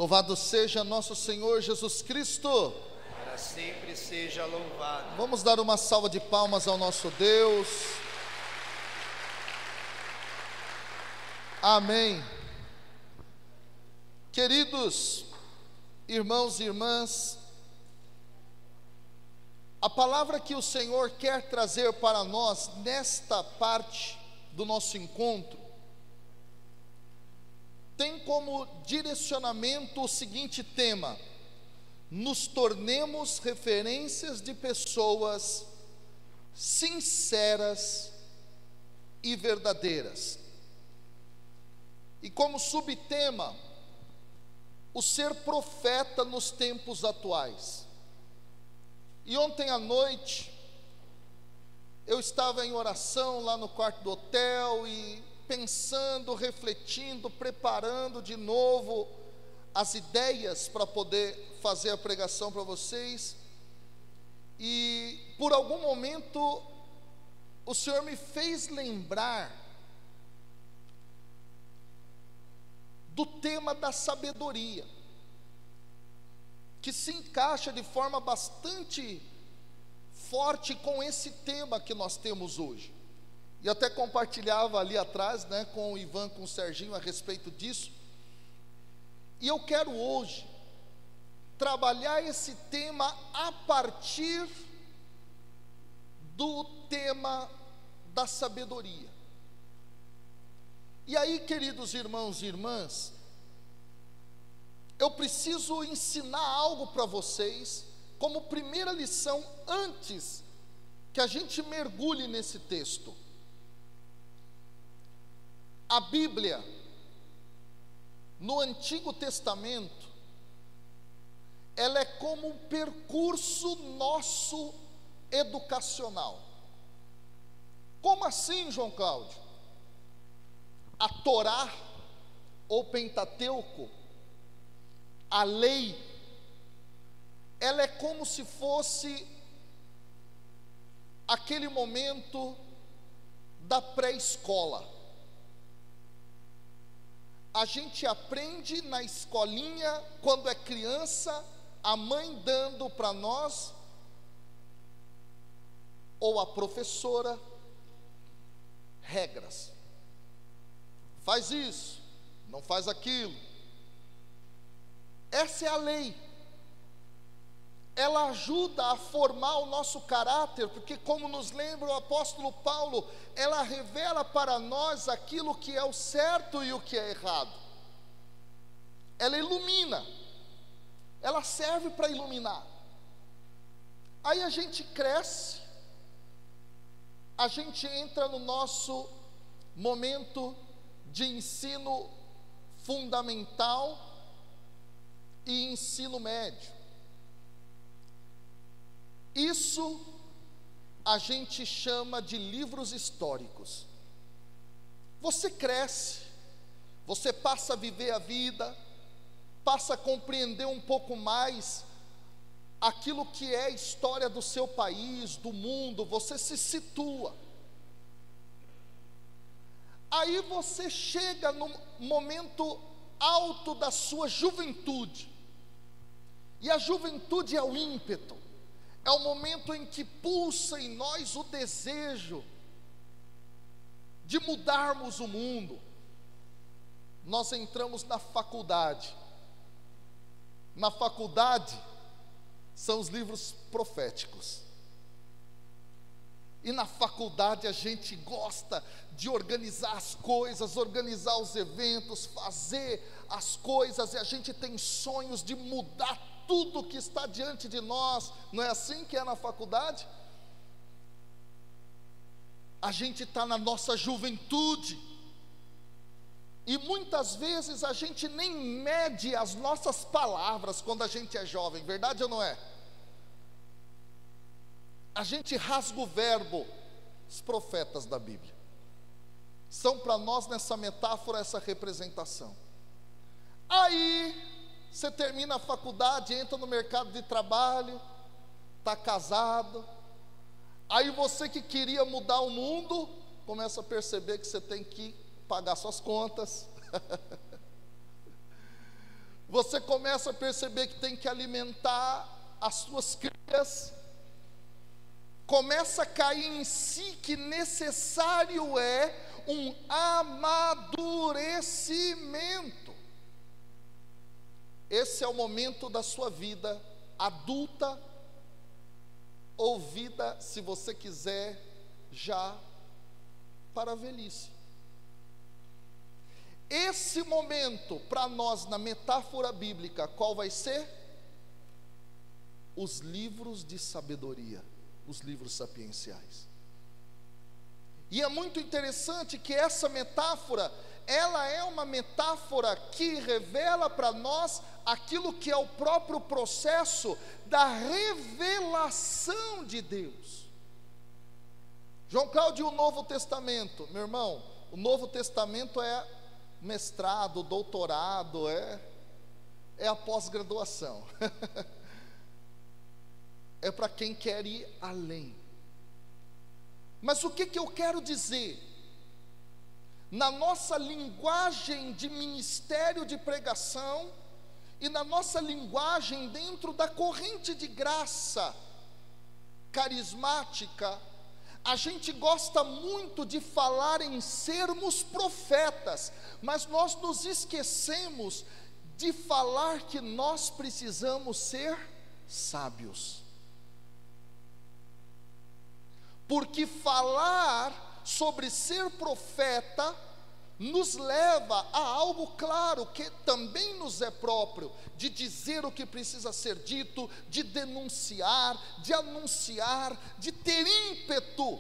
Louvado seja nosso Senhor Jesus Cristo. Para sempre seja louvado. Vamos dar uma salva de palmas ao nosso Deus. Amém. Queridos irmãos e irmãs, a palavra que o Senhor quer trazer para nós nesta parte do nosso encontro tem como direcionamento o seguinte tema: nos tornemos referências de pessoas sinceras e verdadeiras. E como subtema, o ser profeta nos tempos atuais. E ontem à noite, eu estava em oração lá no quarto do hotel e pensando, refletindo, preparando de novo as ideias para poder fazer a pregação para vocês. E por algum momento o Senhor me fez lembrar do tema da sabedoria, que se encaixa de forma bastante forte com esse tema que nós temos hoje. E até compartilhava ali atrás, com o Ivan, com o Serginho a respeito disso. E eu quero hoje trabalhar esse tema a partir do tema da sabedoria. E aí, queridos irmãos e irmãs, eu preciso ensinar algo para vocês, como primeira lição, antes que a gente mergulhe nesse texto. A Bíblia, no Antigo Testamento, ela é como um percurso nosso educacional. Como assim, João Cláudio? A Torá, ou Pentateuco, a lei, ela é como se fosse aquele momento da pré-escola. A gente aprende na escolinha, quando é criança, a mãe dando para nós, ou a professora, regras. Faz isso, não faz aquilo. Essa é a lei. Ela ajuda a formar o nosso caráter, porque, como nos lembra o apóstolo Paulo, ela revela para nós aquilo que é o certo e o que é errado. Ela ilumina, ela serve para iluminar. Aí a gente cresce, a gente entra no nosso momento de ensino fundamental e ensino médio. Isso a gente chama de livros históricos. Você cresce, você passa a viver a vida, passa a compreender um pouco mais aquilo que é a história do seu país, do mundo, você se situa. Aí você chega no momento alto da sua juventude, e a juventude é o ímpeto. É o momento em que pulsa em nós o desejo de mudarmos o mundo. Nós entramos na faculdade. Na faculdade são os livros proféticos. E na faculdade a gente gosta de organizar as coisas, organizar os eventos, fazer as coisas, e a gente tem sonhos de mudar tudo que está diante de nós. Não é assim que é na faculdade? A gente está na nossa juventude, e muitas vezes a gente nem mede as nossas palavras quando a gente é jovem, verdade ou não é? A gente rasga o verbo. Os profetas da Bíblia são para nós, nessa metáfora, essa representação. Aí você termina a faculdade, entra no mercado de trabalho, está casado. Aí você que queria mudar o mundo, começa a perceber que você tem que pagar suas contas. Você começa a perceber que tem que alimentar as suas crias, começa a cair em si que necessário é um amadurecimento. Esse é o momento da sua vida adulta, ou vida, se você quiser, já para a velhice. Esse momento, para nós, na metáfora bíblica, qual vai ser? Os livros de sabedoria, os livros sapienciais. E é muito interessante que essa metáfora, ela é uma metáfora que revela para nós aquilo que é o próprio processo da revelação de Deus. João Cláudio, o Novo Testamento, meu irmão, o Novo Testamento é mestrado, doutorado, é a pós-graduação. É para quem quer ir além. Mas o que eu quero dizer? Na nossa linguagem de ministério de pregação e na nossa linguagem dentro da corrente de graça carismática, a gente gosta muito de falar em sermos profetas, mas nós nos esquecemos de falar que nós precisamos ser sábios. Porque falar sobre ser profeta nos leva a algo claro, que também nos é próprio, de dizer o que precisa ser dito, de denunciar, de anunciar, de ter ímpeto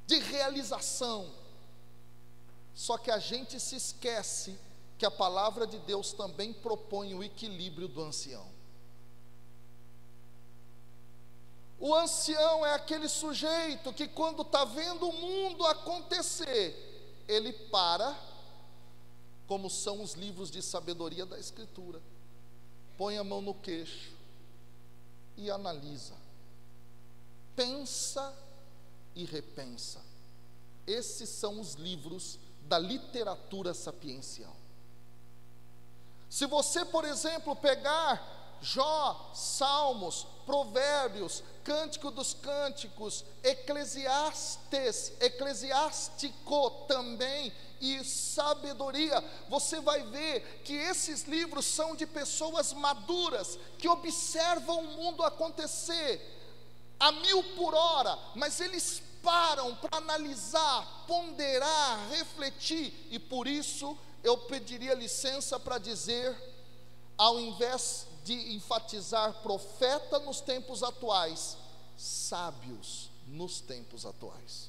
de realização. Só que a gente se esquece que a palavra de Deus também propõe o equilíbrio do ancião. O ancião é aquele sujeito que, quando está vendo o mundo acontecer, ele para, como são os livros de sabedoria da Escritura, põe a mão no queixo e analisa, pensa e repensa. Esses são os livros da literatura sapiencial. Se você, por exemplo, pegar Jó, Salmos, Provérbios, Cântico dos Cânticos, Eclesiástico também, e Sabedoria, você vai ver que esses livros são de pessoas maduras, que observam o mundo acontecer a 1000 por hora, mas eles param para analisar, ponderar, refletir, e por isso eu pediria licença para dizer, ao invés de enfatizar profeta nos tempos atuais, sábios nos tempos atuais.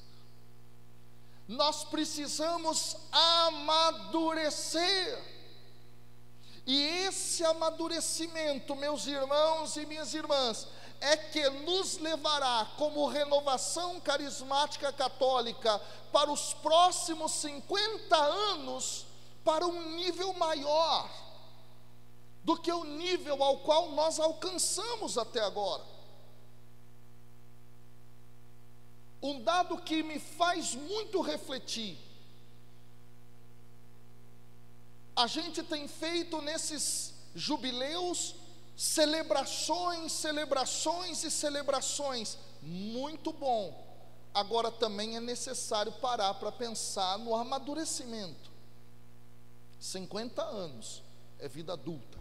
Nós precisamos amadurecer, e esse amadurecimento, meus irmãos e minhas irmãs, é que nos levará, como renovação carismática católica, para os próximos 50 anos, para um nível maior do que o nível ao qual nós alcançamos até agora. Um dado que me faz muito refletir: a gente tem feito nesses jubileus celebrações, muito bom. Agora também é necessário parar para pensar no amadurecimento. 50 anos é vida adulta.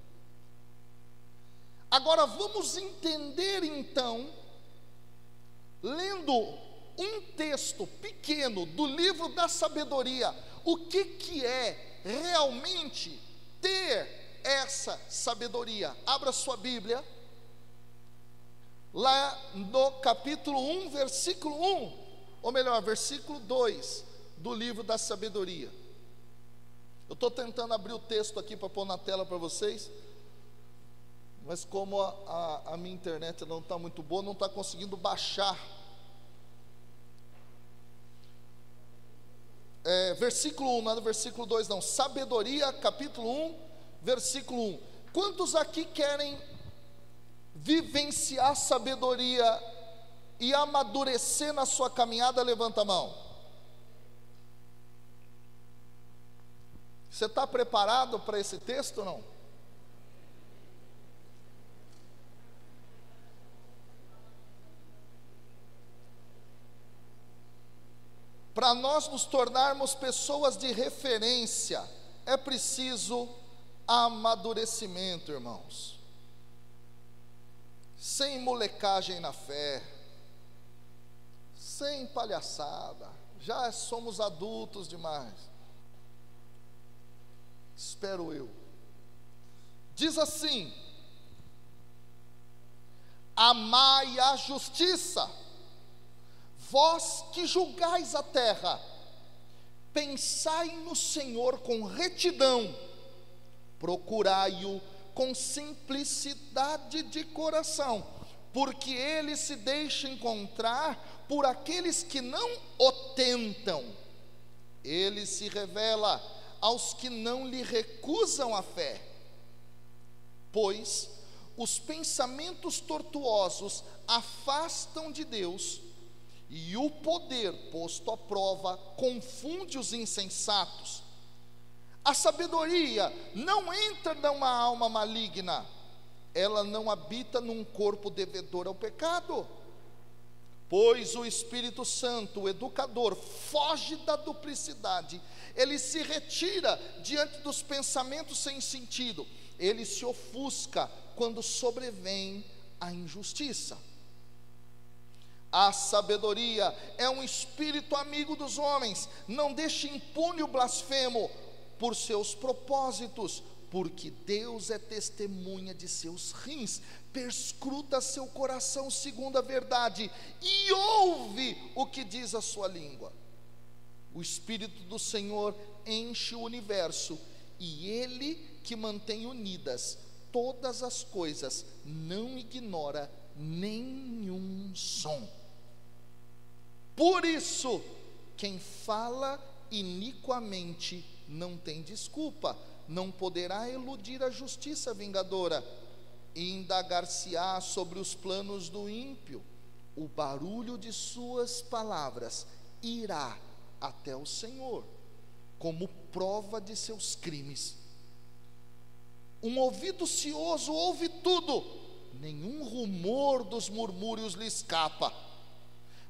Agora vamos entender então, lendo um texto pequeno do livro da sabedoria, o que é realmente ter essa sabedoria. Abra sua Bíblia, lá no capítulo 1, versículo 1, ou melhor, versículo 2, do livro da sabedoria. Eu estou tentando abrir o texto aqui para pôr na tela para vocês, mas como a minha internet não está muito boa, não está conseguindo baixar. Versículo 1, não é versículo 2 não, sabedoria, capítulo 1, versículo 1. Quantos aqui querem vivenciar sabedoria e amadurecer na sua caminhada? Levanta a mão. Você está preparado para esse texto ou não? Para nós nos tornarmos pessoas de referência, é preciso amadurecimento, irmãos. Sem molecagem na fé, sem palhaçada, já somos adultos demais. Espero eu. Diz assim: amai a justiça, vós que julgais a terra, pensai no Senhor com retidão, procurai-o com simplicidade de coração, porque ele se deixa encontrar por aqueles que não o tentam. Ele se revela aos que não lhe recusam a fé, pois os pensamentos tortuosos afastam de Deus, e o poder posto à prova confunde os insensatos. A sabedoria não entra numa alma maligna, ela não habita num corpo devedor ao pecado, pois o Espírito Santo, o educador, foge da duplicidade, ele se retira diante dos pensamentos sem sentido, ele se ofusca quando sobrevém a injustiça. A sabedoria é um espírito amigo dos homens, não deixe impune o blasfemo por seus propósitos, porque Deus é testemunha de seus rins, perscruta seu coração segundo a verdade, e ouve o que diz a sua língua. O Espírito do Senhor enche o universo, e Ele que mantém unidas todas as coisas, não ignora nenhum som. Por isso, quem fala iniquamente não tem desculpa, não poderá eludir a justiça vingadora, e indagar-se-á sobre os planos do ímpio. O barulho de suas palavras irá até o Senhor, como prova de seus crimes. Um ouvido cioso ouve tudo, nenhum rumor dos murmúrios lhe escapa.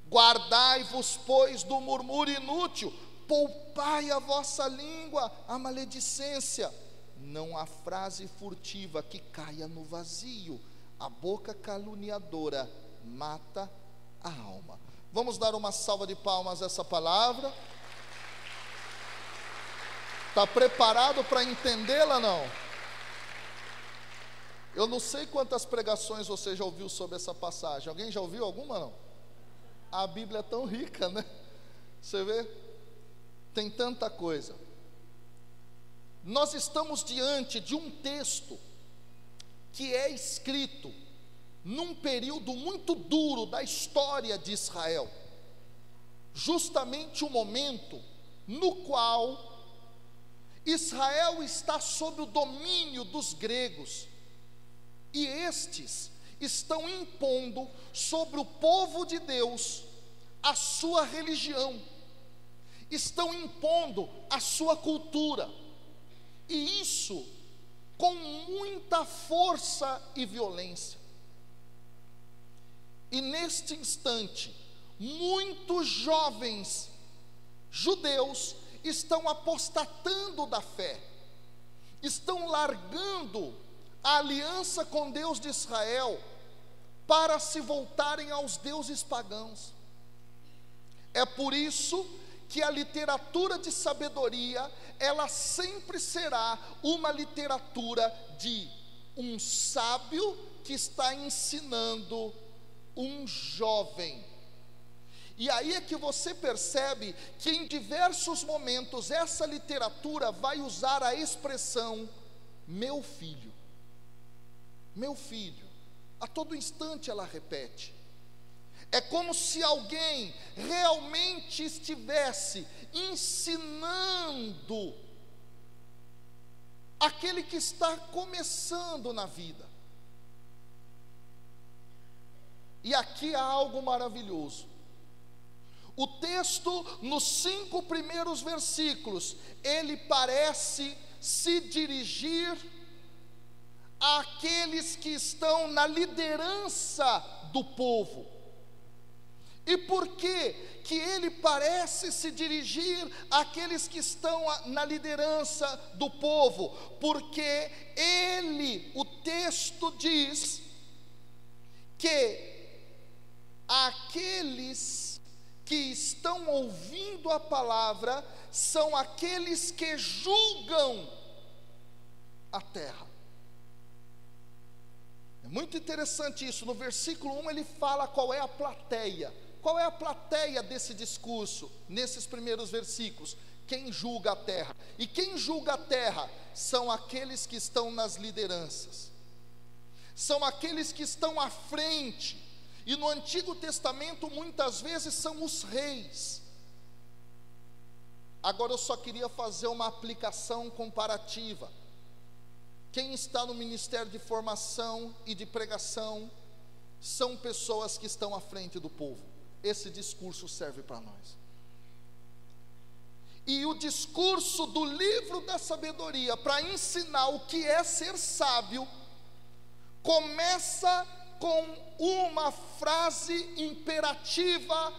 Guardai-vos, pois, do murmúrio inútil, poupai a vossa língua a maledicência. Não há frase furtiva que caia no vazio, a boca caluniadora mata a alma. Vamos dar uma salva de palmas a essa palavra? Está preparado para entendê-la, não? Eu não sei quantas pregações você já ouviu sobre essa passagem. Alguém já ouviu alguma, não? A Bíblia é tão rica, né? Você vê? Tem tanta coisa. Nós estamos diante de um texto que é escrito num período muito duro da história de Israel, justamente o momento no qual Israel está sob o domínio dos gregos, e estes estão impondo sobre o povo de Deus a sua religião, estão impondo a sua cultura, e isso com muita força e violência. E neste instante, muitos jovens judeus estão apostatando da fé, estão largando a aliança com Deus de Israel para se voltarem aos deuses pagãos. É por isso que a literatura de sabedoria, ela sempre será uma literatura de um sábio que está ensinando um jovem. E aí é que você percebe que em diversos momentos essa literatura vai usar a expressão meu filho, meu filho. A todo instante ela repete. É como se alguém realmente estivesse ensinando aquele que está começando na vida. E aqui há algo maravilhoso. O texto, nos 5 primeiros versículos, ele parece se dirigir àqueles que estão na liderança do povo. E por que ele parece se dirigir àqueles que estão na liderança do povo? Porque o texto diz que aqueles que estão ouvindo a palavra são aqueles que julgam a terra. É muito interessante isso. No versículo 1 ele fala qual é a plateia. Qual é a plateia desse discurso, nesses primeiros versículos? Quem julga a terra. E quem julga a terra são aqueles que estão nas lideranças, são aqueles que estão à frente. E no Antigo Testamento muitas vezes são os reis. Agora eu só queria fazer uma aplicação comparativa. Quem está no ministério de formação e de pregação são pessoas que estão à frente do povo. Esse discurso serve para nós. E o discurso do livro da sabedoria, para ensinar o que é ser sábio, começa com uma frase imperativa,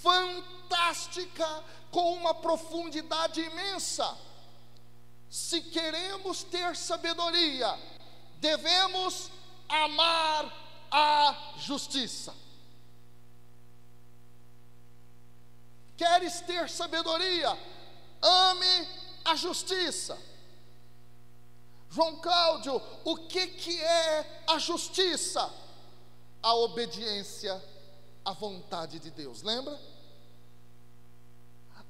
fantástica, com uma profundidade imensa. Se queremos ter sabedoria, devemos amar a justiça. Queres ter sabedoria? Ame a justiça. João Cláudio, o que é a justiça? A obediência à vontade de Deus, lembra?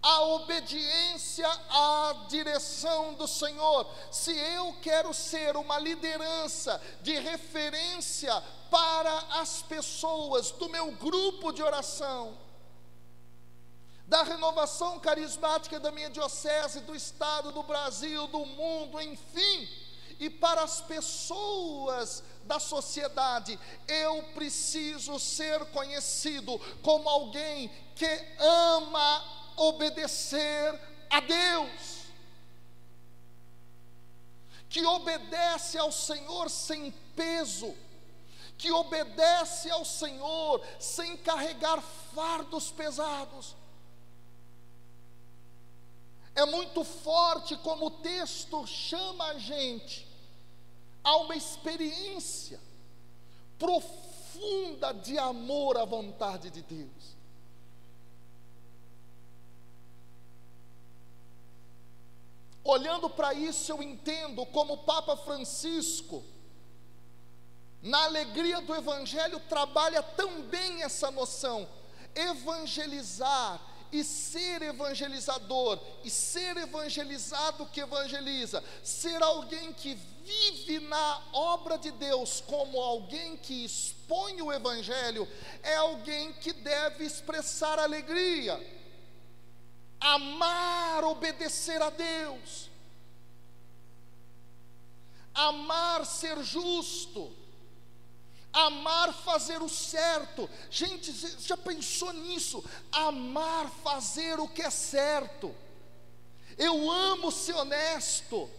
A obediência à direção do Senhor. Se eu quero ser uma liderança de referência para as pessoas do meu grupo de oração, da renovação carismática da minha diocese, do estado, do Brasil, do mundo, enfim, e para as pessoas da sociedade, eu preciso ser conhecido como alguém que ama obedecer a Deus, que obedece ao Senhor sem peso, que obedece ao Senhor sem carregar fardos pesados. É muito forte como o texto chama a gente a uma experiência profunda de amor à vontade de Deus. Olhando para isso, eu entendo como o Papa Francisco, na alegria do Evangelho, trabalha tão bem essa noção: evangelizar e ser evangelizador, e ser evangelizado que evangeliza, ser alguém que vive na obra de Deus como alguém que expõe o Evangelho, é alguém que deve expressar alegria, amar obedecer a Deus, amar ser justo, amar fazer o certo. Gente, você já pensou nisso? Amar fazer o que é certo. Eu amo ser honesto,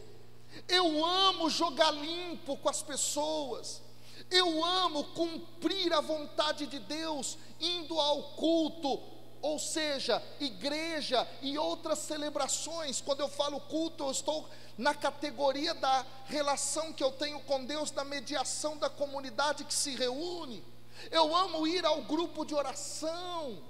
eu amo jogar limpo com as pessoas, eu amo cumprir a vontade de Deus, indo ao culto, ou seja, igreja e outras celebrações. Quando eu falo culto, eu estou na categoria da relação que eu tenho com Deus, da mediação da comunidade que se reúne. Eu amo ir ao grupo de oração.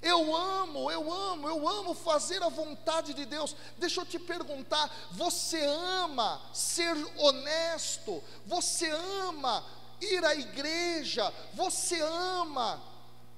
Eu amo fazer a vontade de Deus. Deixa eu te perguntar, você ama ser honesto? Você ama ir à igreja? Você ama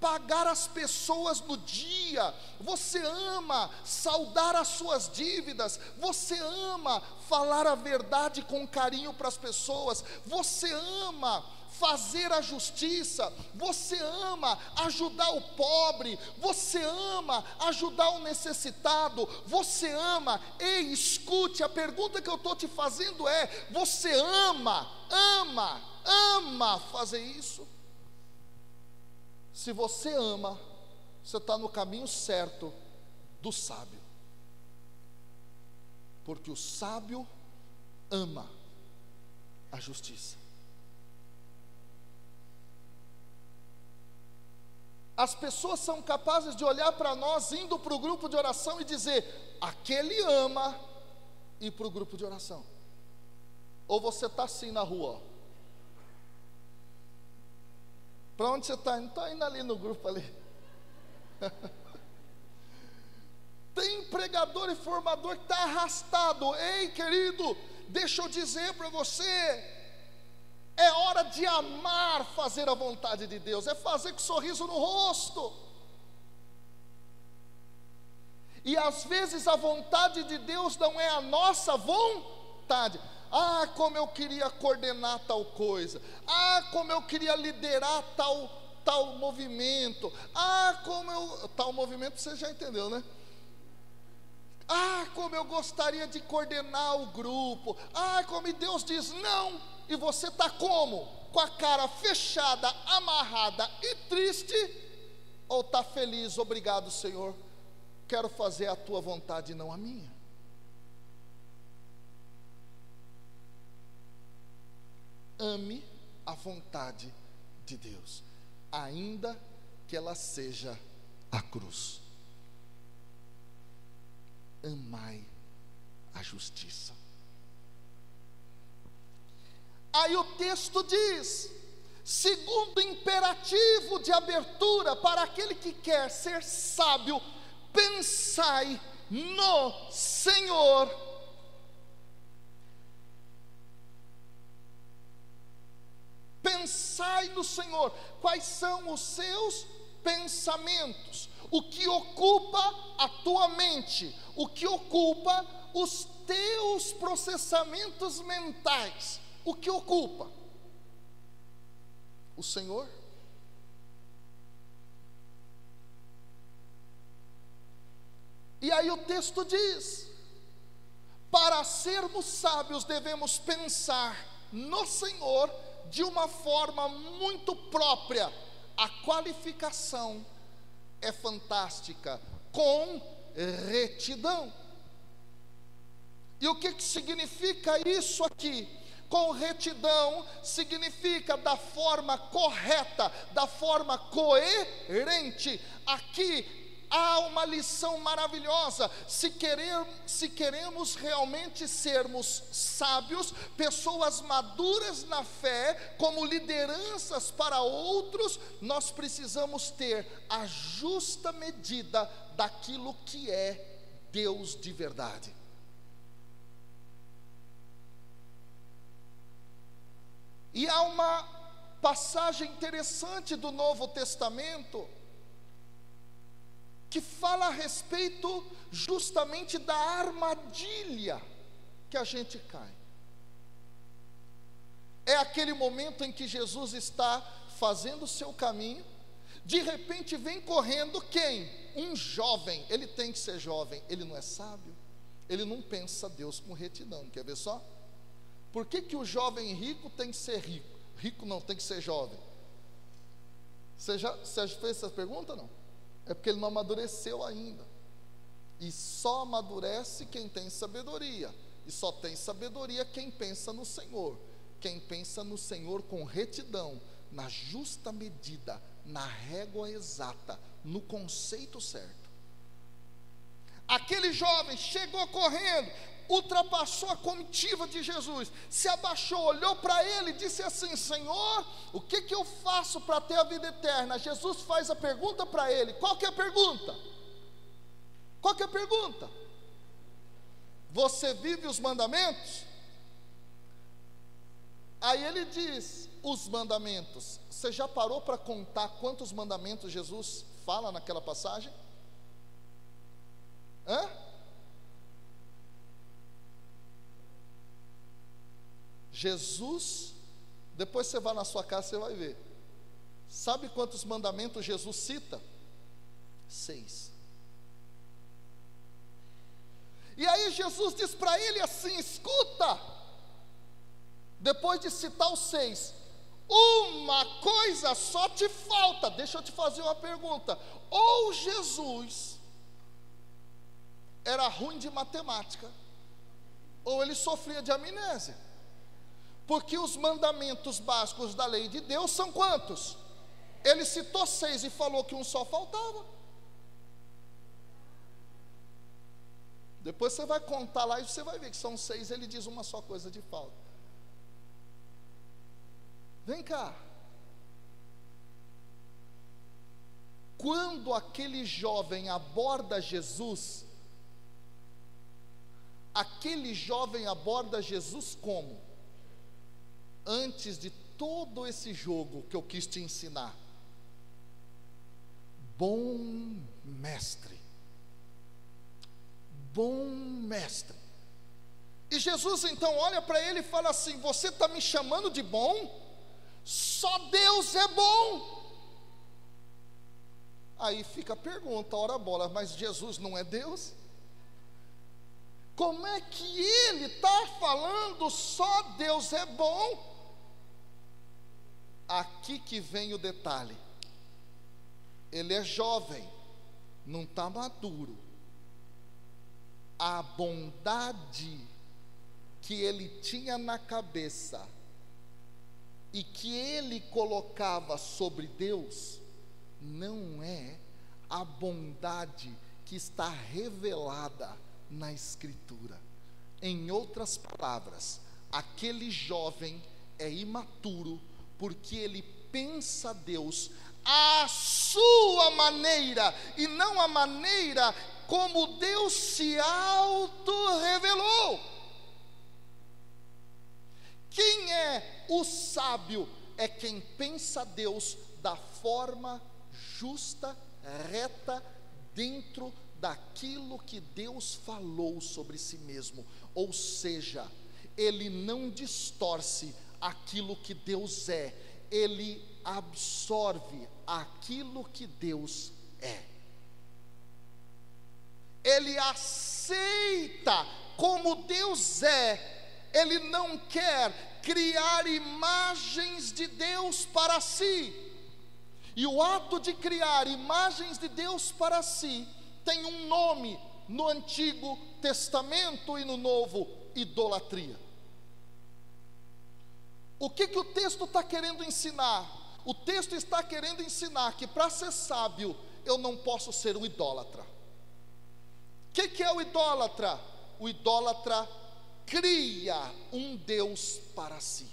pagar as pessoas no dia? Você ama saldar as suas dívidas? Você ama falar a verdade com carinho para as pessoas? Você ama fazer a justiça? Você ama ajudar o pobre? Você ama ajudar o necessitado? Você ama? Ei, escute, a pergunta que eu estou te fazendo é: você ama fazer isso? Se você ama, você está no caminho certo do sábio, porque o sábio ama a justiça. as pessoas são capazes de olhar para nós indo para o grupo de oração e dizer: aquele ama ir para o grupo de oração. Ou você está assim na rua, para onde você está indo? Está indo ali no grupo ali. Tem pregador e formador que está arrastado. Ei, querido, deixa eu dizer para você, é hora de amar fazer a vontade de Deus, é fazer com sorriso no rosto. E às vezes a vontade de Deus não é a nossa vontade. Ah, como eu queria coordenar tal coisa. Ah, como eu queria liderar tal movimento. Ah, como eu... Tal movimento você já entendeu, né? Ah, como eu gostaria de coordenar o grupo. Ah, como Deus diz não. E você está como? Com a cara fechada, amarrada e triste? Ou está feliz? Obrigado, Senhor, quero fazer a tua vontade e não a minha. Ame a vontade de Deus, ainda que ela seja a cruz. Amai a justiça. Aí o texto diz: segundo imperativo de abertura para aquele que quer ser sábio, pensai no Senhor. Pensai no Senhor. Quais são os seus pensamentos? O que ocupa a tua mente? O que ocupa os teus processamentos mentais? O que ocupa? O Senhor? E aí o texto diz: para sermos sábios devemos pensar no Senhor de uma forma muito própria. A qualificação é fantástica: com retidão. E o que significa isso aqui? Com retidão significa da forma correta, da forma coerente. Aqui há uma lição maravilhosa. Se queremos realmente sermos sábios, pessoas maduras na fé, como lideranças para outros, nós precisamos ter a justa medida daquilo que é Deus de verdade. E há uma passagem interessante do Novo Testamento que fala a respeito justamente da armadilha que a gente cai. É aquele momento em que Jesus está fazendo o seu caminho, de repente vem correndo quem? Um jovem. Ele tem que ser jovem, ele não é sábio, ele não pensa Deus com retidão. Quer ver só? Por que o jovem rico tem que ser rico? Rico não, tem que ser jovem. Você já fez essa pergunta? Não. É porque ele não amadureceu ainda. E só amadurece quem tem sabedoria. E só tem sabedoria quem pensa no Senhor. Quem pensa no Senhor com retidão, na justa medida, na régua exata, no conceito certo. Aquele jovem chegou correndo, ultrapassou a comitiva de Jesus, se abaixou, olhou para ele e disse assim: Senhor, o que eu faço para ter a vida eterna? Jesus faz a pergunta para ele. Qual que é a pergunta? Qual que é a pergunta? Você vive os mandamentos? Aí ele diz: os mandamentos. Você já parou para contar quantos mandamentos Jesus fala naquela passagem? Hã? Jesus, depois você vai na sua casa, você vai ver. Sabe quantos mandamentos Jesus cita? 6. E aí Jesus diz para ele assim: escuta, depois de citar os 6, uma coisa só te falta. Deixa eu te fazer uma pergunta. Ou Jesus era ruim de matemática, ou ele sofria de amnésia. Porque os mandamentos básicos da lei de Deus são quantos? Ele citou 6 e falou que um só faltava. Depois você vai contar lá e você vai ver que são 6, ele diz uma só coisa de falta. Vem cá. Quando aquele jovem aborda Jesus como? Antes de todo esse jogo que eu quis te ensinar. Bom mestre. Bom mestre. E Jesus então olha para ele e fala assim: você está me chamando de bom? Só Deus é bom. Aí fica a pergunta, ora bola, mas Jesus não é Deus? Como é que ele está falando só Deus é bom? Aqui que vem o detalhe. Ele é jovem, não está maduro. A bondade que ele tinha na cabeça e que ele colocava sobre Deus, não é a bondade que está revelada na Escritura. Em outras palavras, aquele jovem é imaturo, porque ele pensa Deus à sua maneira, e não a maneira como Deus se auto-revelou. Quem é o sábio? É quem pensa Deus da forma justa, reta, dentro daquilo que Deus falou sobre si mesmo. Ou seja, ele não distorce aquilo que Deus é, ele absorve aquilo que Deus é. Ele aceita como Deus é. Ele não quer criar imagens de Deus para si. E o ato de criar imagens de Deus para si tem um nome no Antigo Testamento e no Novo: idolatria. O que o texto está querendo ensinar? O texto está querendo ensinar que para ser sábio eu não posso ser um idólatra. O que é o idólatra? O idólatra cria um Deus para si.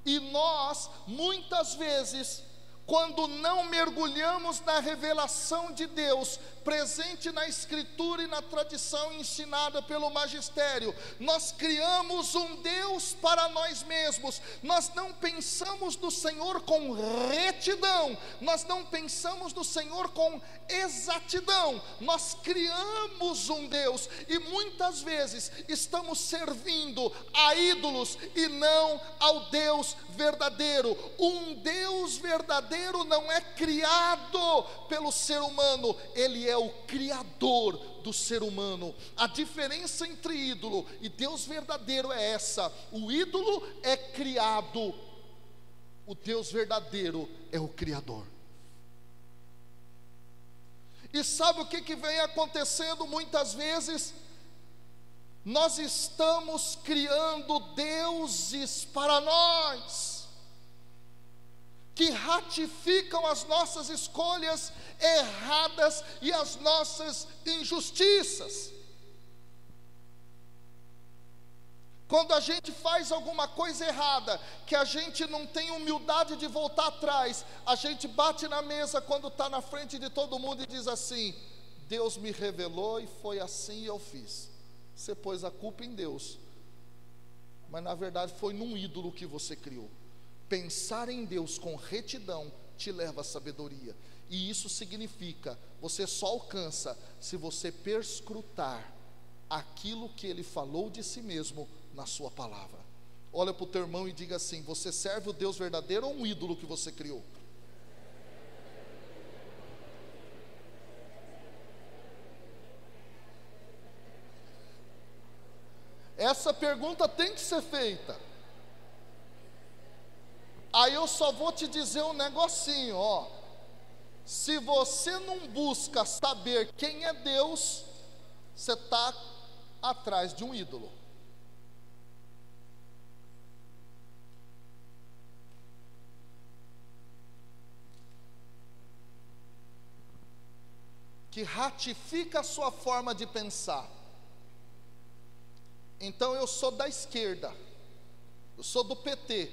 E nós, muitas vezes, quando não mergulhamos na revelação de Deus, presente na Escritura e na tradição ensinada pelo magistério, nós criamos um Deus para nós mesmos. Nós não pensamos no Senhor com retidão, nós não pensamos no Senhor com exatidão, nós criamos um Deus, e muitas vezes estamos servindo a ídolos e não ao Deus verdadeiro. Um Deus verdadeiro não é criado pelo ser humano, ele é o criador do ser humano. A diferença entre ídolo e Deus verdadeiro é essa: o ídolo é criado, o Deus verdadeiro é o criador. E sabe o que vem acontecendo muitas vezes? Nós estamos criando deuses para nós, que ratificam as nossas escolhas erradas e as nossas injustiças. Quando a gente faz alguma coisa errada, que a gente não tem humildade de voltar atrás, a gente bate na mesa quando está na frente de todo mundo e diz assim: Deus me revelou e foi assim eu fiz. Você pôs a culpa em Deus, mas na verdade foi num ídolo que você criou. Pensar em Deus com retidão te leva à sabedoria, e isso significa, você só alcança se você perscrutar aquilo que Ele falou de si mesmo na sua palavra. Olha para o teu irmão e diga assim: você serve o Deus verdadeiro ou um ídolo que você criou? Essa pergunta tem que ser feita. Aí eu só vou te dizer um negocinho, ó. Se você não busca saber quem é Deus, você está atrás de um ídolo. que ratifica a sua forma de pensar. Então eu sou da esquerda, eu sou do PT.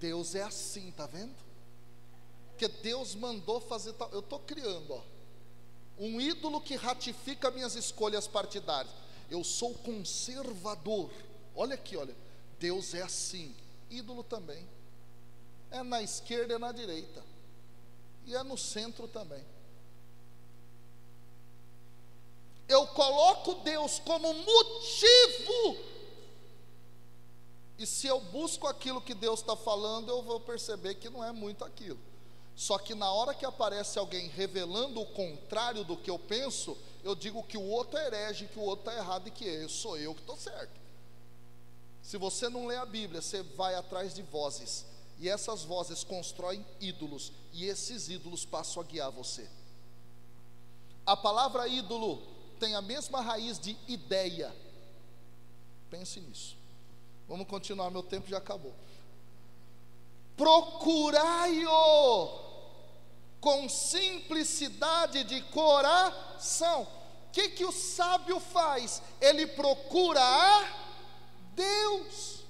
Deus é assim, tá vendo? Porque Deus mandou fazer tal. Eu estou criando, um ídolo que ratifica minhas escolhas partidárias. Eu sou conservador. Olha aqui, olha. Deus é assim. Ídolo também. É na esquerda e na direita. E é no centro também. Eu coloco Deus como motivo. E se eu busco aquilo que Deus está falando, eu vou perceber que não é muito aquilo. Só que na hora que aparece alguém revelando o contrário do que eu penso, eu digo que o outro é herege, que o outro está errado e que sou eu que estou certo. Se você não lê a Bíblia, você vai atrás de vozes. E essas vozes constroem ídolos. E esses ídolos passam a guiar você. A palavra ídolo tem a mesma raiz de ideia. Pense nisso. Vamos continuar, meu tempo já acabou. Procurai-o com simplicidade de coração. O que o sábio faz? Ele procura a Deus.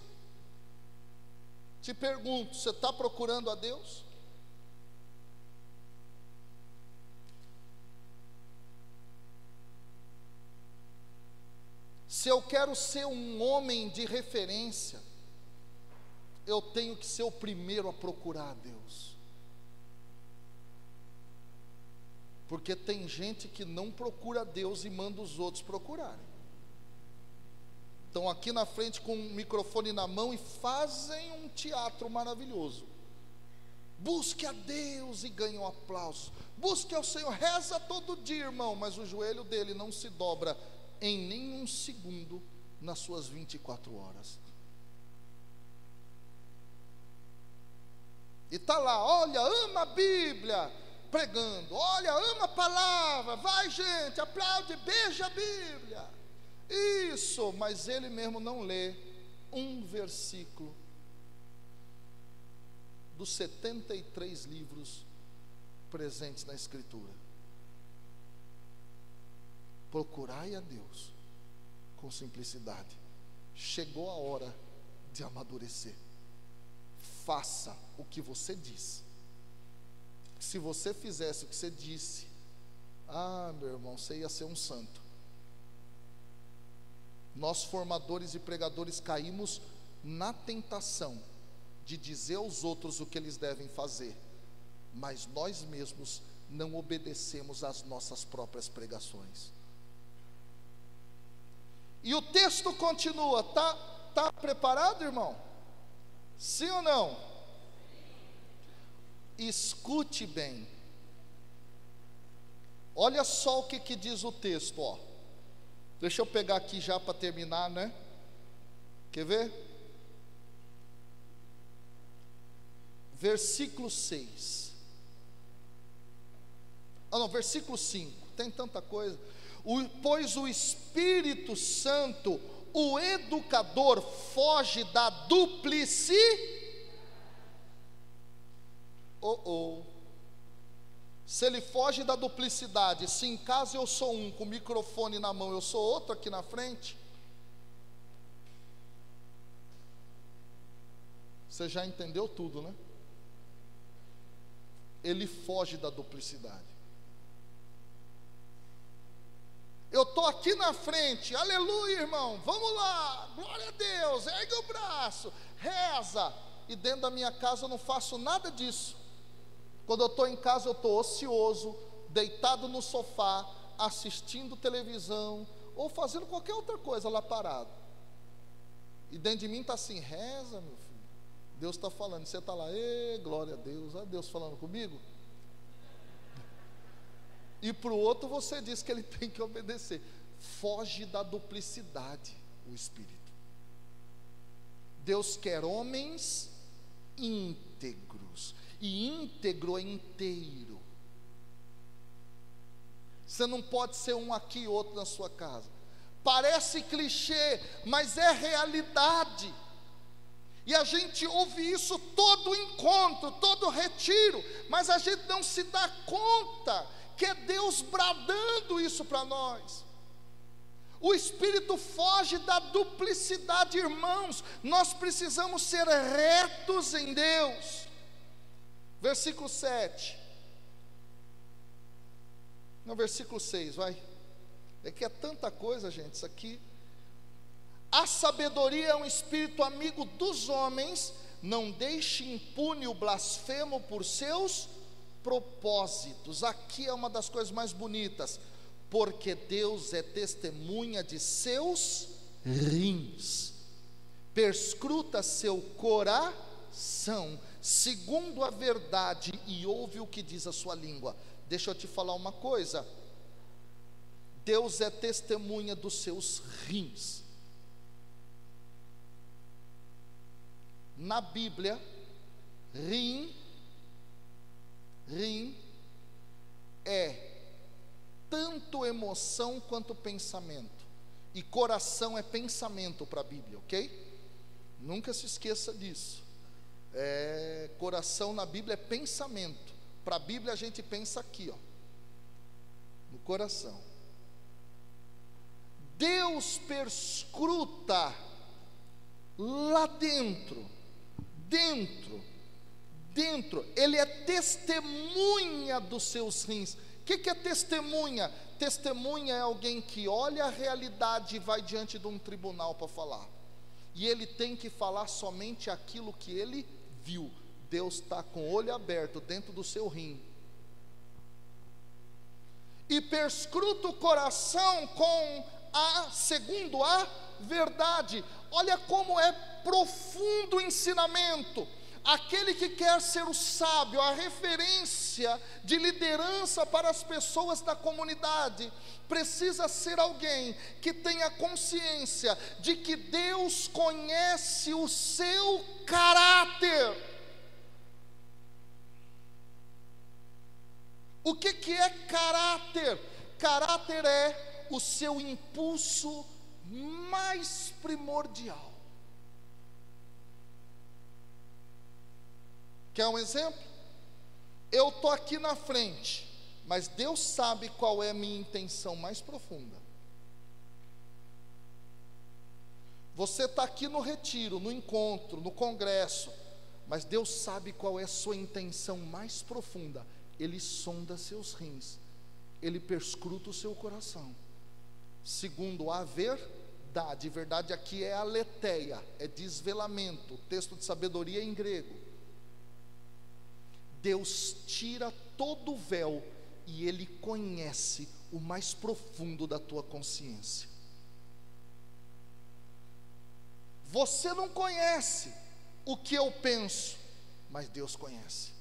Te pergunto, você está procurando a Deus? Se eu quero ser um homem de referência, eu tenho que ser o primeiro a procurar a Deus. Porque tem gente que não procura a Deus e manda os outros procurarem. Estão aqui na frente com um microfone na mão e fazem um teatro maravilhoso. Busque a Deus e ganhe um aplauso. Busque ao Senhor, reza todo dia, irmão, mas o joelho dele não se dobra em nenhum segundo nas suas 24 horas. E está lá, olha, ama a Bíblia, pregando, olha, ama a palavra, vai gente, aplaude, beija a Bíblia. Isso, mas ele mesmo não lê um versículo dos 73 livros presentes na Escritura. Procurai a Deus com simplicidade. Chegou a hora de amadurecer. Faça o que você disse. Se você fizesse o que você disse, meu irmão, você ia ser um santo. Nós formadores e pregadores caímos na tentação de dizer aos outros o que eles devem fazer, mas nós mesmos não obedecemos às nossas próprias pregações. E o texto continua. Tá preparado, irmão? Sim ou não? Escute bem. Olha só o que diz o texto, ó. Deixa eu pegar aqui já para terminar, né? Quer ver? Versículo 6. Versículo 5. Tem tanta coisa. Pois o Espírito Santo, o educador, foge da duplicidade. Se ele foge da duplicidade, se em casa eu sou um com o microfone na mão, eu sou outro aqui na frente, você já entendeu tudo, né? Ele foge da duplicidade. Eu estou aqui na frente, aleluia, irmão, vamos lá, glória a Deus, ergue o braço, reza, e dentro da minha casa eu não faço nada disso. Quando eu estou em casa, eu estou ocioso, deitado no sofá, assistindo televisão, ou fazendo qualquer outra coisa lá parado. E dentro de mim está assim, reza, meu filho. Deus está falando, você está lá, glória a Deus, olha Deus falando comigo. E para o outro você diz que ele tem que obedecer. Foge da duplicidade o Espírito. Deus quer homens íntegros. E íntegro é inteiro. Você não pode ser um aqui e outro na sua casa. Parece clichê, mas é realidade. E a gente ouve isso todo encontro, todo retiro, mas a gente não se dá conta que é Deus bradando isso para nós. O espírito foge da duplicidade, irmãos. Nós precisamos ser retos em Deus. Versículo 7. No versículo 6, vai. É que é tanta coisa, gente, isso aqui. A sabedoria é um espírito amigo dos homens, não deixe impune o blasfemo por seus propósitos. Aqui é uma das coisas mais bonitas. Porque Deus é testemunha de seus rins, perscruta seu coração, segundo a verdade, e ouve o que diz a sua língua. Deixa eu te falar uma coisa. Deus é testemunha dos seus rins. Na Bíblia, rim é tanto emoção quanto pensamento. E coração é pensamento para a Bíblia, ok? Nunca se esqueça disso. Coração na Bíblia é pensamento. Para a Bíblia a gente pensa aqui, ó, no coração. Deus perscruta lá dentro. Ele é testemunha dos seus rins. O que é testemunha? Testemunha é alguém que olha a realidade e vai diante de um tribunal para falar. E ele tem que falar somente aquilo que ele viu. Deus está com o olho aberto dentro do seu rim. E perscruta o coração segundo a verdade. Olha como é profundo o ensinamento. Aquele que quer ser o sábio, a referência de liderança para as pessoas da comunidade, precisa ser alguém que tenha consciência de que Deus conhece o seu caráter. O que é caráter? Caráter é o seu impulso mais primordial. Quer um exemplo? Eu estou aqui na frente, mas Deus sabe qual é a minha intenção mais profunda. Você está aqui no retiro, no encontro, no congresso, mas Deus sabe qual é a sua intenção mais profunda. Ele sonda seus rins, Ele perscruta o seu coração, segundo a verdade. Verdade aqui é aletheia, é desvelamento, texto de sabedoria em grego. Deus tira todo o véu e Ele conhece o mais profundo da tua consciência. Você não conhece o que eu penso, mas Deus conhece.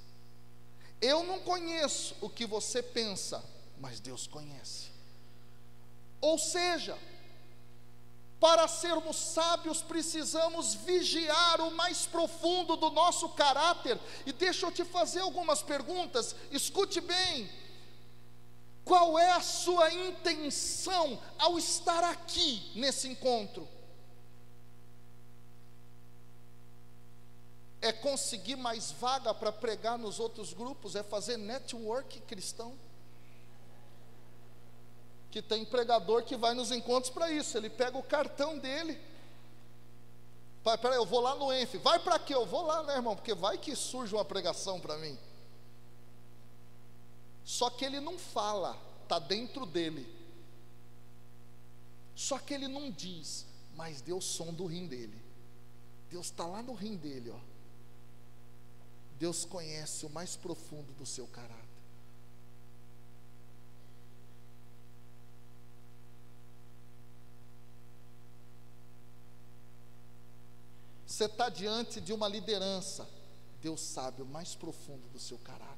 Eu não conheço o que você pensa, mas Deus conhece. Ou seja, para sermos sábios, precisamos vigiar o mais profundo do nosso caráter. E deixa eu te fazer algumas perguntas, escute bem. Qual é a sua intenção ao estar aqui nesse encontro? É conseguir mais vaga para pregar nos outros grupos? É fazer network cristão? Que tem pregador que vai nos encontros para isso. Ele pega o cartão dele. Peraí, eu vou lá no ENF. Vai para quê? Eu vou lá, né, irmão? Porque vai que surge uma pregação para mim. Só que ele não fala, está dentro dele. Só que ele não diz, mas Deus sonda o rim dele. Deus está lá no rim dele, ó. Deus conhece o mais profundo do seu caráter. Você está diante de uma liderança. Deus sabe o mais profundo do seu caráter.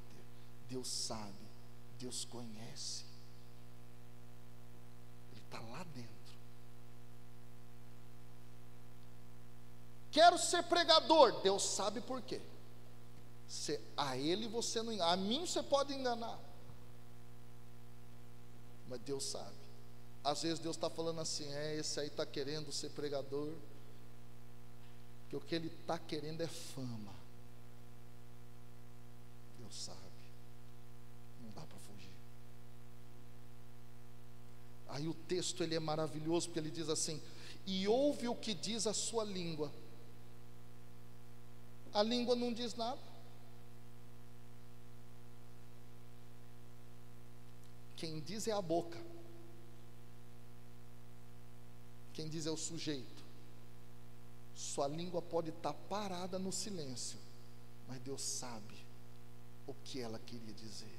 Deus sabe, Deus conhece. Ele está lá dentro. Quero ser pregador. Deus sabe por quê. A ele você não engana. A mim você pode enganar, mas Deus sabe. Às vezes Deus está falando assim: esse aí está querendo ser pregador, que o que ele está querendo é fama. Deus sabe, não dá para fugir. Aí o texto ele é maravilhoso, porque ele diz assim: e ouve o que diz a sua língua. A língua não diz nada. Quem diz é a boca. Quem diz é o sujeito. Sua língua pode estar parada no silêncio, mas Deus sabe o que ela queria dizer.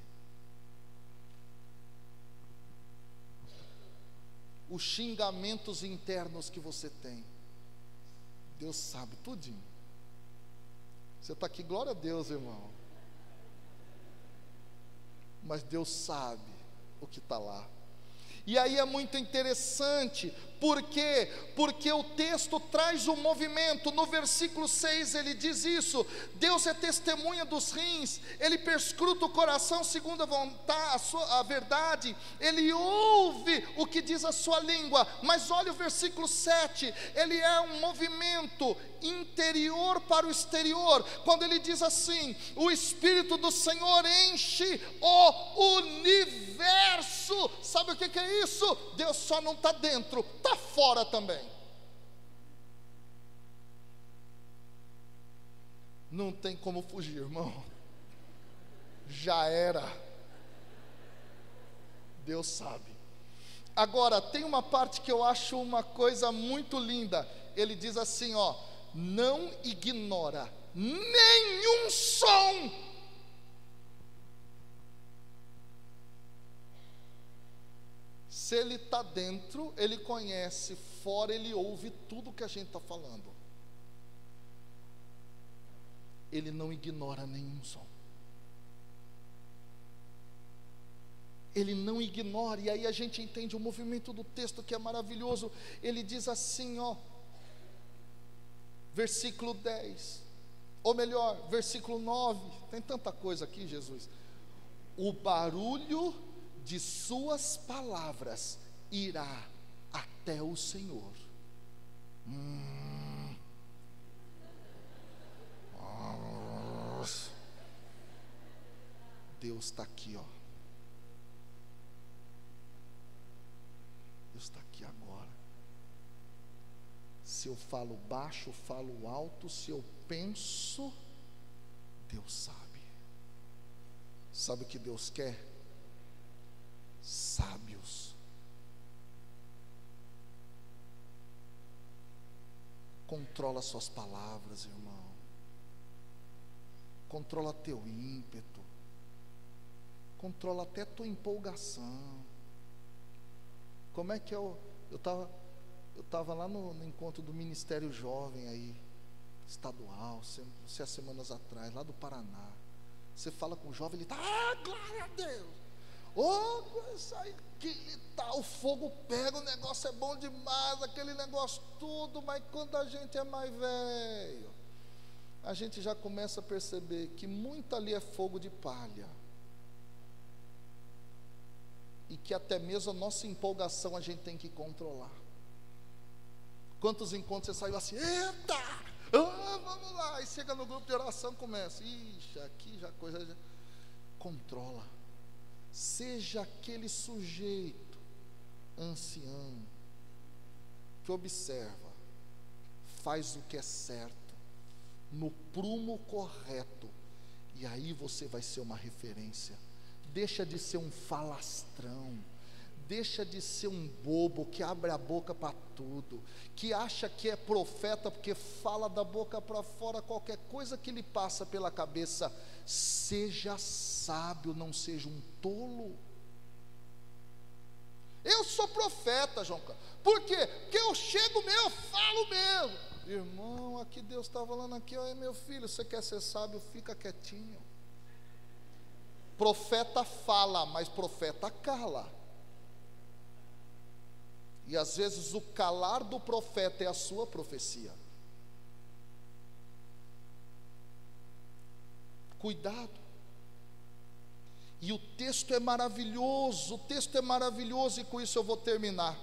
Os xingamentos internos que você tem, Deus sabe tudinho. Você está aqui, glória a Deus, irmão. Mas Deus sabe o que está lá. E aí é muito interessante, por quê? Porque o texto traz um movimento. No versículo 6 ele diz isso: Deus é testemunha dos rins, Ele perscruta o coração segundo a vontade, a verdade, Ele ouve o que diz a sua língua. Mas olha o versículo 7, ele é um movimento interior para o exterior, quando ele diz assim: o Espírito do Senhor enche o universo. Sabe o que é isso? Deus só não está dentro, está fora também. Não tem como fugir, irmão. Já era. Deus sabe. Agora, tem uma parte que eu acho uma coisa muito linda. Ele diz assim, ó: não ignora nenhum som. Se ele está dentro, ele conhece, fora ele ouve tudo que a gente está falando. Ele não ignora nenhum som. Ele não ignora, e aí a gente entende o movimento do texto, que é maravilhoso. Ele diz assim, ó, versículo 10, ou melhor, versículo 9, tem tanta coisa aqui, Jesus. O barulho de suas palavras irá até o Senhor. Deus está aqui, ó. Deus está aqui agora. Se eu falo baixo, falo alto, se eu penso, Deus sabe. Sabe o que Deus quer? Sábios. Controla suas palavras, irmão. Controla teu ímpeto. Controla até tua empolgação. Como é que eu estava lá no encontro do Ministério Jovem aí, estadual, há semanas atrás, lá do Paraná. Você fala com o jovem, ele está, glória a Deus. Isso aí, o fogo pega, o negócio é bom demais, aquele negócio tudo, mas quando a gente é mais velho, a gente já começa a perceber que muito ali é fogo de palha, e que até mesmo a nossa empolgação a gente tem que controlar. Quantos encontros você saiu assim, eita, vamos lá, e chega no grupo de oração, começa, ixi, aqui já coisa, controla. Seja aquele sujeito ancião que observa, faz o que é certo, no prumo correto, e aí você vai ser uma referência. Deixa de ser um falastrão, deixa de ser um bobo que abre a boca para tudo, que acha que é profeta porque fala da boca para fora qualquer coisa que lhe passa pela cabeça. Seja sábio, não seja um tolo. Eu sou profeta, João Carlos. Por quê? Porque eu chego mesmo, eu falo mesmo. Irmão, aqui Deus está falando aqui, ó, meu filho, você quer ser sábio, fica quietinho. Profeta fala, mas profeta cala. E às vezes o calar do profeta é a sua profecia. Cuidado. E o texto é maravilhoso, e com isso eu vou terminar.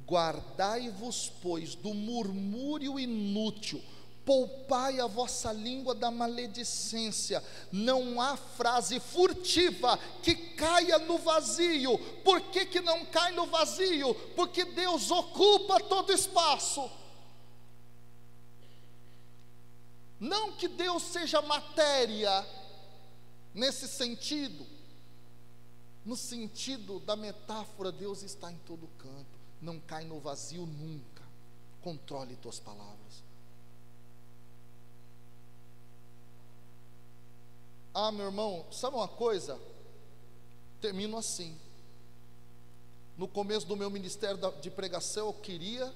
Guardai-vos, pois, do murmúrio inútil, poupai a vossa língua da maledicência. Não há frase furtiva que caia no vazio. Por que não cai no vazio? Porque Deus ocupa todo espaço. Não que Deus seja matéria nesse sentido. No sentido da metáfora, Deus está em todo canto. Não cai no vazio nunca. Controle tuas palavras. Ah, meu irmão, sabe uma coisa? Termino assim. No começo do meu ministério de pregação, eu queria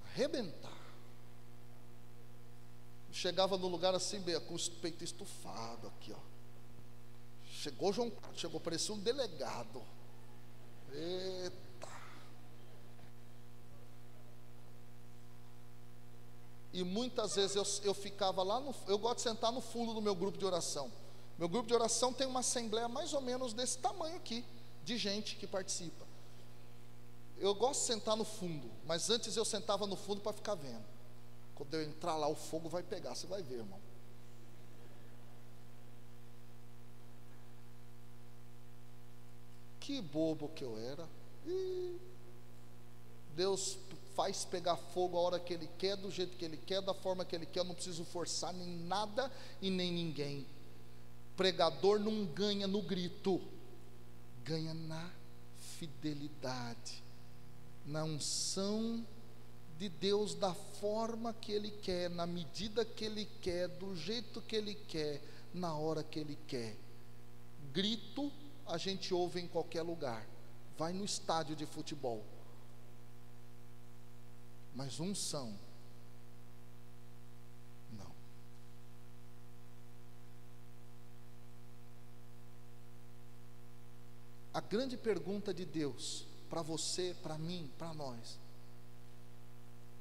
arrebentar. Chegava no lugar assim, com o peito estufado aqui, ó. Chegou, parecia um delegado. Eita. E muitas vezes eu ficava lá eu gosto de sentar no fundo do meu grupo de oração. Meu grupo de oração tem uma assembleia mais ou menos desse tamanho aqui, de gente que participa. Eu gosto de sentar no fundo, mas antes eu sentava no fundo para ficar vendo. Quando eu entrar lá, o fogo vai pegar, você vai ver, irmão. Que bobo que eu era. Deus faz pegar fogo a hora que Ele quer, do jeito que Ele quer, da forma que Ele quer. Eu não preciso forçar nem nada e nem ninguém. Pregador não ganha no grito, ganha na fidelidade, na unção de Deus, da forma que Ele quer, na medida que Ele quer, do jeito que Ele quer, na hora que Ele quer. Grito a gente ouve em qualquer lugar, vai no estádio de futebol, mas unção, não. A grande pergunta de Deus para você, para mim, para nós: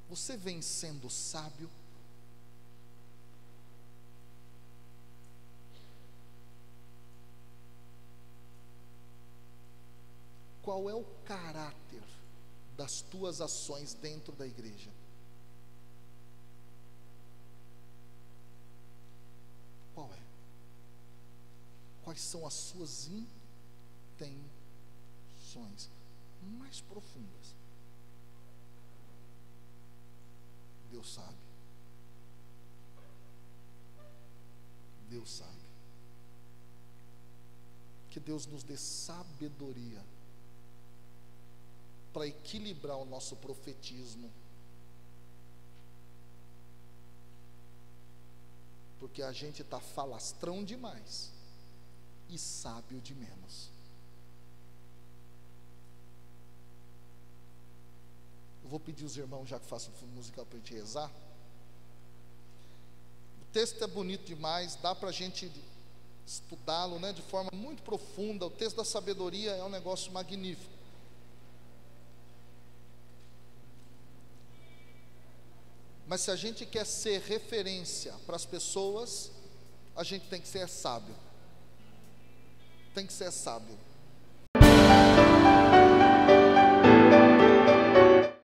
você vem sendo sábio? Qual é o caráter das tuas ações dentro da igreja? Qual é? Quais são as suas intenções mais profundas? Deus sabe. Deus sabe. Que Deus nos dê sabedoria para equilibrar o nosso profetismo, porque a gente está falastrão demais e sábio de menos. Eu vou pedir os irmãos, já que faço fundo musical, para a gente rezar. O texto é bonito demais, dá para a gente estudá-lo, né, de forma muito profunda. O texto da sabedoria é um negócio magnífico. Mas se a gente quer ser referência para as pessoas, a gente tem que ser sábio. Tem que ser sábio.